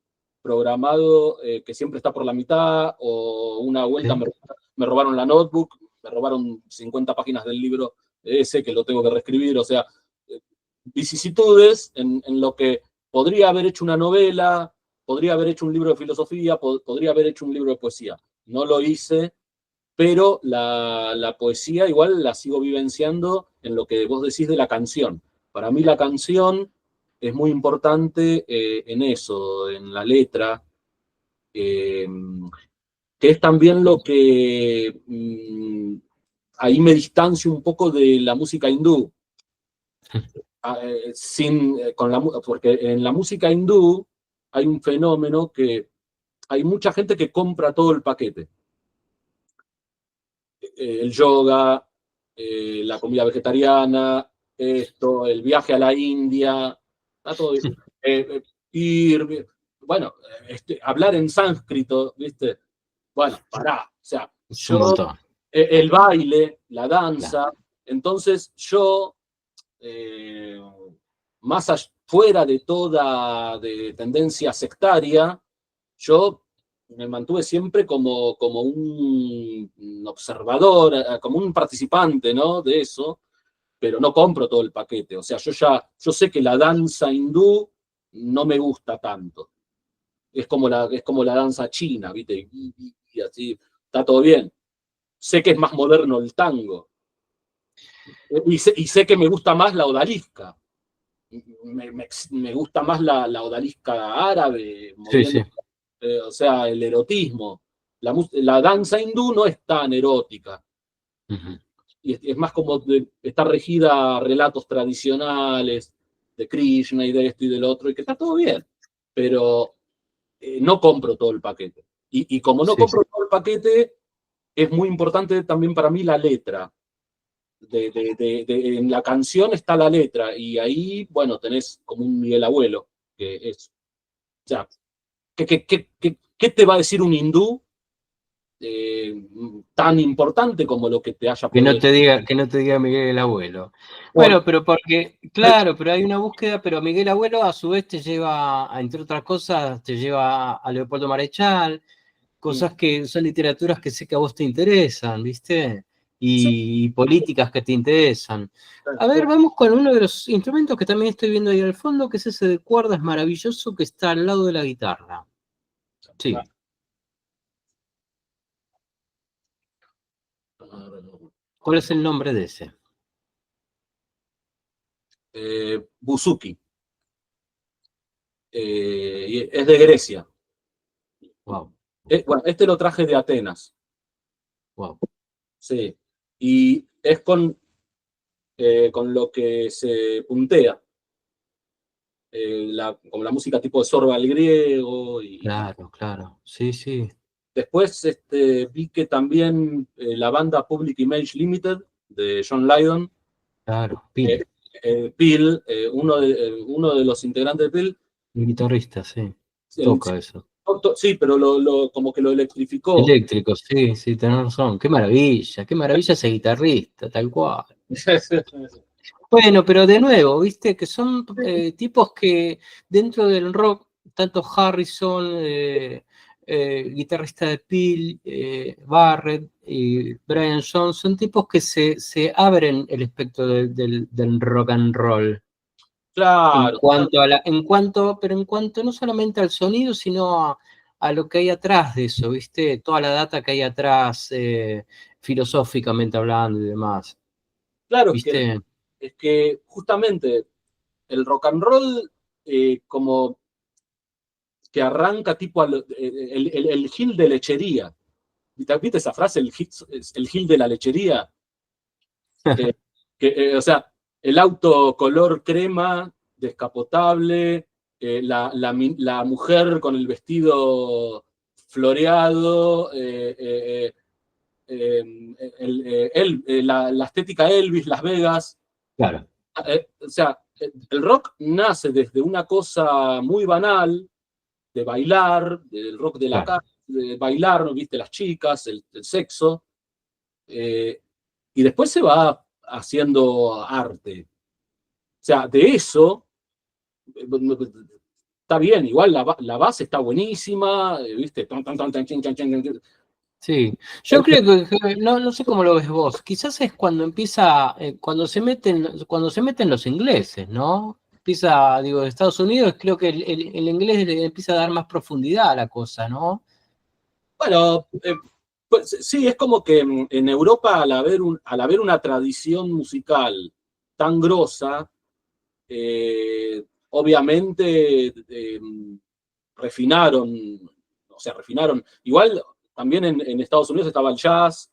programado que siempre está por la mitad, o una vuelta ok, me robaron la notebook, me robaron 50 páginas del libro ese que lo tengo que reescribir, o sea, eh, vicisitudes en lo que podría haber hecho una novela, podría haber hecho un libro de filosofía, podría haber hecho un libro de poesía. No lo hice, pero la poesía igual la sigo vivenciando en lo que vos decís de la canción. Para mí la canción es muy importante en eso, en la letra, eh, que es también lo que ahí me distancio un poco de la música hindú. Porque en la música hindú hay un fenómeno que hay mucha gente que compra todo el paquete. El yoga, la comida vegetariana, esto, el viaje a la India, está todo, ir, bueno, hablar en sánscrito, ¿viste? Bueno, pará, o sea, es un yo, montón. el baile, la Claro. danza, entonces yo, fuera de toda de tendencia sectaria, yo me mantuve siempre como un observador, como un participante, ¿no? De eso, pero no compro todo el paquete. O sea, yo sé que la danza hindú no me gusta tanto. Es como la danza china, ¿viste? Y así, está todo bien. Sé que es más moderno el tango. Y sé que me gusta más la odalisca. Me gusta más la odalisca árabe, Sí, moviendo, sí. o sea, el erotismo. La danza hindú no es tan erótica, Ujú. y es más como está regida a relatos tradicionales de Krishna y de esto y del otro, y que está todo bien, pero no compro todo el paquete. Y como no Sí, compro todo el paquete, es muy importante también para mí la letra. En la canción está la letra, y ahí, bueno, tenés como un Miguel Abuelo, que es, o sea, ¿qué te va a decir un hindú tan importante como lo que te haya podido decir? que no te diga Miguel el Abuelo. Porque, Bueno, pero porque, claro, pero hay una búsqueda, pero Miguel Abuelo a su vez te lleva, entre otras cosas, te lleva a Leopoldo Marechal, cosas que son literaturas que sé que a vos te interesan, ¿viste? Sí, y políticas que te interesan. A ver, vamos con uno de los instrumentos que también estoy viendo ahí al fondo, que es ese de cuerdas maravilloso que está al lado de la guitarra. Sí, ¿cuál es el nombre de ese? Buzuki. Y es de Grecia. Wow, Bueno, este lo traje de Atenas. wow, Sí. Y es con lo que se puntea. Como la música tipo de sorba al griego. Y claro, claro, sí, sí, después vi que también la banda Public Image Limited de John Lydon, claro, eh, Pil, Peel, uno de los integrantes de Peel, el guitarrista, sí, sí, toca eso. sí, pero como que lo electrificó. Eléctrico, sí, sí, tenés razón. Qué maravilla ese guitarrista, tal cual. Bueno, pero de nuevo, viste que son tipos que dentro del rock, tanto Harrison, guitarrista de Peel, Barrett y Brian Jones, son tipos que se abren el espectro del rock and roll. En Claro, cuanto a pero en cuanto no solamente al sonido, sino a lo que hay atrás de eso, ¿viste? Toda la data que hay atrás, filosóficamente hablando y demás, claro, ¿viste? es que justamente el rock and roll, como que arranca tipo el Gil de lechería. ¿Viste esa frase, el Gil de la lechería? Que, o sea, el auto color crema, descapotable, la mujer con el vestido floreado, la estética Elvis, Las Vegas. Claro, O sea, el rock nace desde una cosa muy banal, de bailar, del rock de la claro. calle, de bailar, ¿no? ¿Viste? Las chicas, el sexo, eh, y después se va haciendo arte. O sea, de eso está bien, igual la base está buenísima, ¿viste? Sí, yo creo que no, no sé cómo lo ves vos. Quizás es cuando empieza, cuando se meten los ingleses, ¿no? Empieza, digo, de Estados Unidos, creo que el inglés le empieza a dar más profundidad a la cosa, ¿no? Bueno, pues, sí, es como que en Europa, al haber una tradición musical tan grosa, obviamente refinaron, o sea, refinaron. Igual también en Estados Unidos estaba el jazz,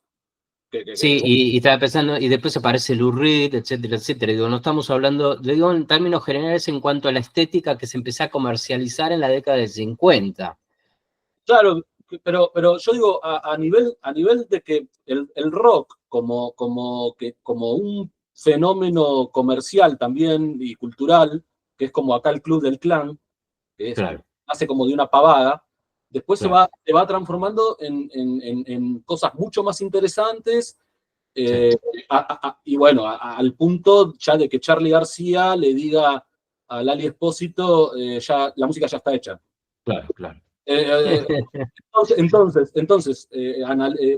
Sí, y estaba pensando, y después aparece Lou Reed, etcétera, etcétera. Digo, no estamos hablando, digo en términos generales en cuanto a la estética que se empezó a comercializar en la década del 50. claro, pero yo digo, a nivel de que el rock como un fenómeno comercial también y cultural, que es como acá el Club del Clan, que Claro, hace como de una pavada, después claro, se va transformando en cosas mucho más interesantes, sí, eh, y bueno, al punto ya de que Charly García le diga a Lali Espósito, ya, la música ya está hecha. claro, claro. Eh,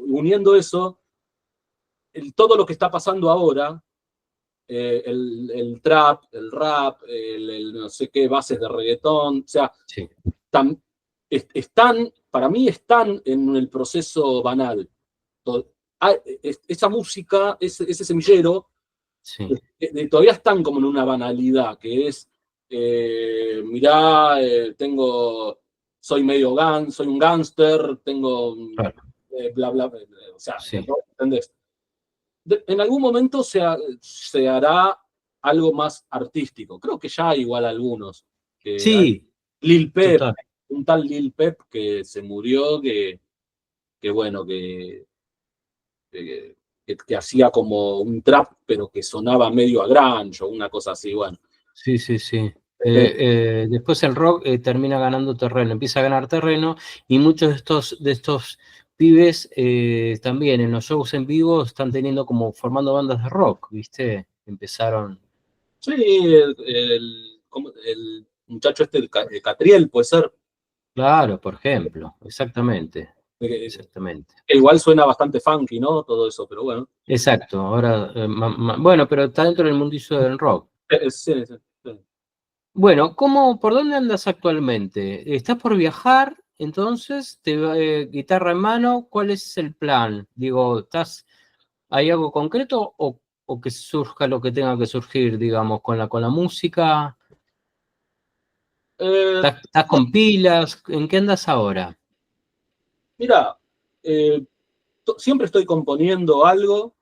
uniendo eso, todo lo que está pasando ahora, el trap, el rap, no sé qué, bases de reggaetón, o sea, Sí, tam- para mí están en el proceso banal. Esa música, ese semillero, sí, todavía están como en una banalidad, que es, mirá, soy medio soy un gángster, tengo claro, bla, bla, bla, o sea, sí. ¿entendés? En algún momento se hará algo más artístico. Creo que ya hay igual algunos. Que hay Sí, Lil Pep, total. un tal Lil Pep que se murió, que bueno, que hacía como un trap, pero que sonaba medio a grunge o una cosa así. Bueno, Sí, sí, sí. eh, Después el rock termina ganando terreno, empieza a ganar terreno y muchos de estos pibes también en los shows en vivo están teniendo como formando bandas de rock, ¿viste? Empezaron, sí, el muchacho este, Catriel, puede ser, claro, por ejemplo, exactamente, que exactamente. igual suena bastante funky, ¿no? Todo eso, pero bueno. Exacto, ahora, bueno, pero está dentro del mundillo del rock. Sí, sí, sí. Bueno, ¿por dónde andas actualmente? ¿Estás por viajar? Entonces, guitarra en mano, ¿cuál es el plan? Digo, ¿hay algo concreto o que surja lo que tenga que surgir, digamos, con la música? Eh, ¿Estás con pilas? ¿En qué andas ahora? Mira, siempre estoy componiendo algo.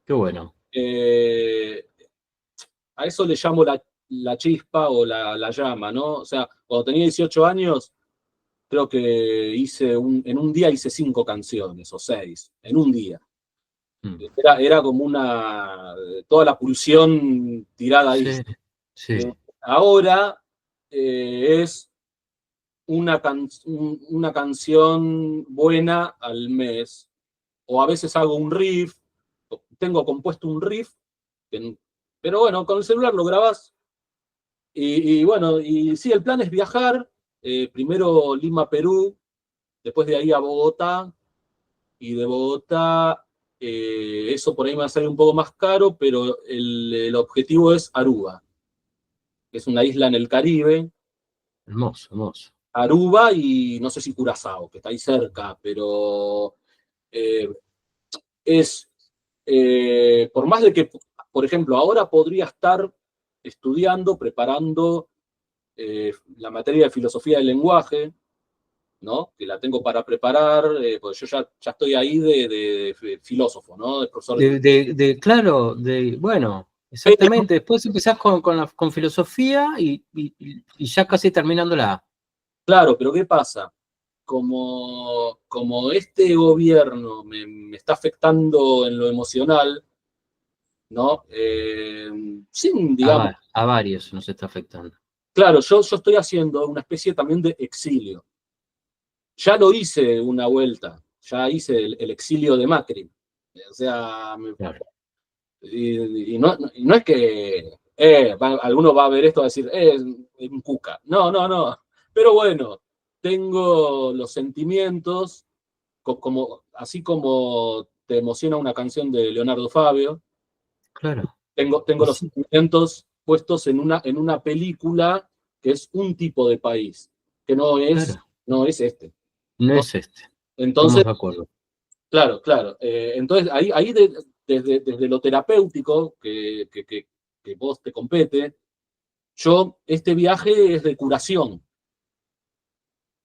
Qué bueno. eh, a eso le llamo la chispa o la llama, ¿no? O sea, cuando tenía 18 años, creo que en un día hice 5 canciones o 6, en un día. Mm. Era como toda la pulsión tirada ahí. Sí, Eh, sí, Ahora es una canción buena al mes, o a veces hago un riff, tengo compuesto un riff, pero bueno, con el celular lo grabas. Y bueno, y sí, el plan es viajar, primero Lima, Perú, después de ahí a Bogotá, y de Bogotá, eso por ahí me va a salir un poco más caro, pero el objetivo es Aruba, que es una isla en el Caribe. hermoso, hermoso. Aruba y no sé si Curazao, que está ahí cerca, pero eh, es, por más de que, por ejemplo, ahora podría estar estudiando, preparando la materia de filosofía del lenguaje, ¿no? Que la tengo para preparar, porque yo ya estoy ahí de filósofo, ¿no? De profesor de... Claro, bueno, Pero, exactamente. Después empezás con filosofía y ya casi terminándola. claro, pero ¿qué pasa? Como este gobierno me está afectando en lo emocional, ¿no? Sin, digamos, A varios nos está afectando. claro, yo estoy haciendo una especie también de exilio. Ya lo hice una vuelta, ya hice el exilio de Macri. O sea, Claro, y no es que alguno va a ver esto y va a decir, es un cuca. No, no, no. Pero bueno, tengo los sentimientos, así como te emociona una canción de Leonardo Fabio, claro. tengo Y los sí, sentimientos puestos en una película que es un tipo de país, que claro. no es este, No ¿no? es este. Entonces, Estamos de acuerdo. claro, claro. Entonces, ahí desde lo terapéutico que vos te compete, este viaje es de curación,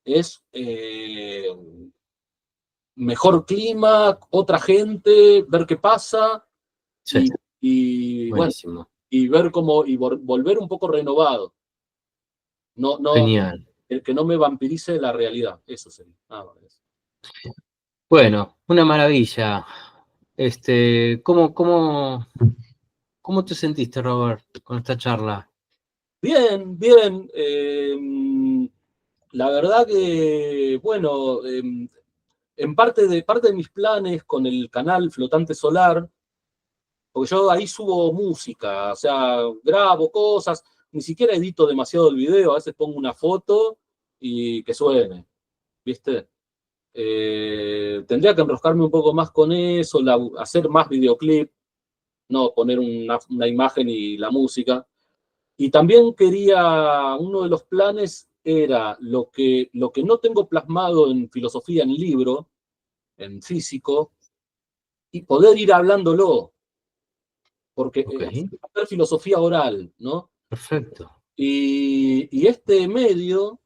es mejor clima, otra gente, ver qué pasa Sí, y, y bueno, buenísimo. y ver cómo, volver un poco renovado. No, no, Genial. el que no me vampirice la realidad, eso sería. Bueno, una maravilla. ¿Cómo te sentiste, Robert, con esta charla? Bien, bien. La verdad que, bueno, en parte de mis planes con el canal Flotante Solar, porque yo ahí subo música, o sea, grabo cosas, ni siquiera edito demasiado el video, a veces pongo una foto y que suene, ¿viste? Tendría que enroscarme un poco más con eso, hacer más videoclip, no poner una imagen y la música. Y también uno de los planes era lo que no tengo plasmado en filosofía en libro, en físico, y poder ir hablándolo, porque Ok, hacer filosofía oral, ¿no? perfecto. Y este medio,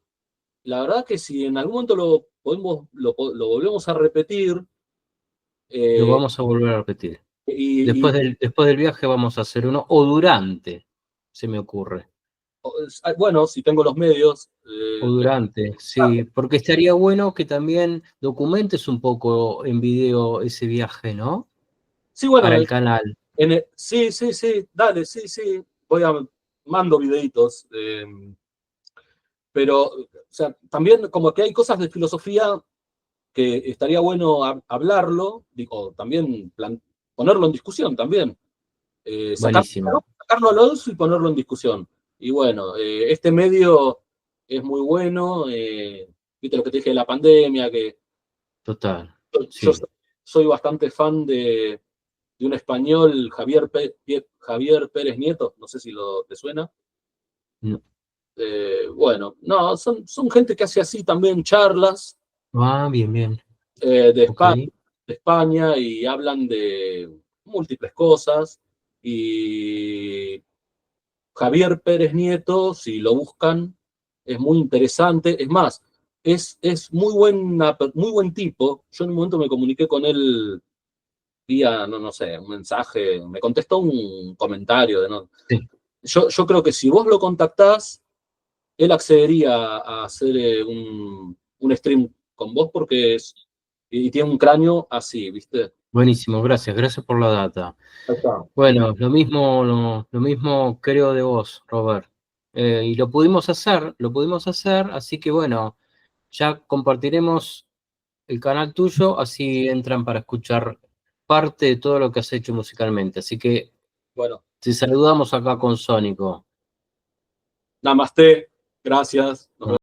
la verdad que si en algún momento lo volvemos a repetir, Lo eh, vamos a volver a repetir. y, Después del viaje vamos a hacer uno, o durante, se me ocurre. bueno, si tengo los medios, O durante, sí, porque estaría bueno que también documentes un poco en video ese viaje, ¿no? sí, bueno, Para el canal. sí, sí, sí, dale, sí, sí, mando videitos, pero, o sea, también como que hay cosas de filosofía que estaría bueno hablarlo, digo, también ponerlo en discusión también, Buenísimo, sacarlo a la luz y ponerlo en discusión. Y bueno, este medio es muy bueno, viste lo que te dije de la pandemia, que total. yo Sí, soy bastante fan de de un español, Javier Pérez Nieto, no sé si te suena. No. Bueno, no, son gente que hace así también charlas Bien, bien. de Ok. España y hablan de múltiples cosas. Y Javier Pérez Nieto, si lo buscan, es muy interesante. Es más, es muy buen tipo. Yo en un momento me comuniqué con él vía, no sé, un mensaje, me contestó un comentario. Sí. Yo creo que si vos lo contactás, él accedería a hacer un stream con vos porque y tiene un cráneo así, ¿viste? Buenísimo, gracias por la data. Ahí está. Bueno, lo mismo creo de vos, Robert. Y lo pudimos hacer, así que bueno, ya compartiremos el canal tuyo, así entran para escuchar parte de todo lo que has hecho musicalmente. Así que Bueno, te saludamos acá con Sónico. namaste, gracias. Nos vemos.